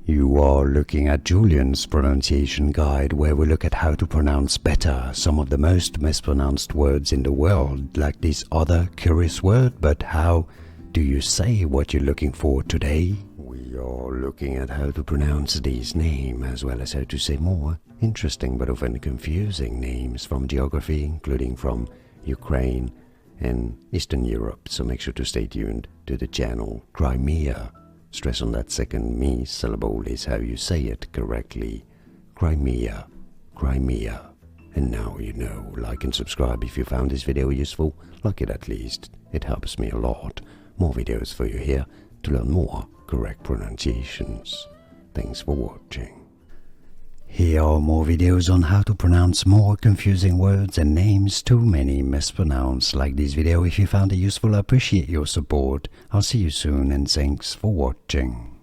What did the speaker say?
You are looking at Julian's pronunciation guide, where we look at how to pronounce better some of the most mispronounced words in the world, like this other curious word. But how do you say what you're looking for today? We are looking at how to pronounce these names, as well as how to say more interesting but often confusing names from geography, including from Ukraine and Eastern Europe. So make sure to stay tuned to the channel. Crimea. Stress on that second me syllable is how you say it correctly. Crimea. Crimea. And now you know. Like and subscribe if you found this video useful. Like it at least. It helps me a lot. More videos for you here to learn more correct pronunciations. Thanks for watching. Here are more videos on how to pronounce more confusing words and names too many mispronounced. Like this video if you found it useful. I appreciate your support. I'll see you soon and thanks for watching.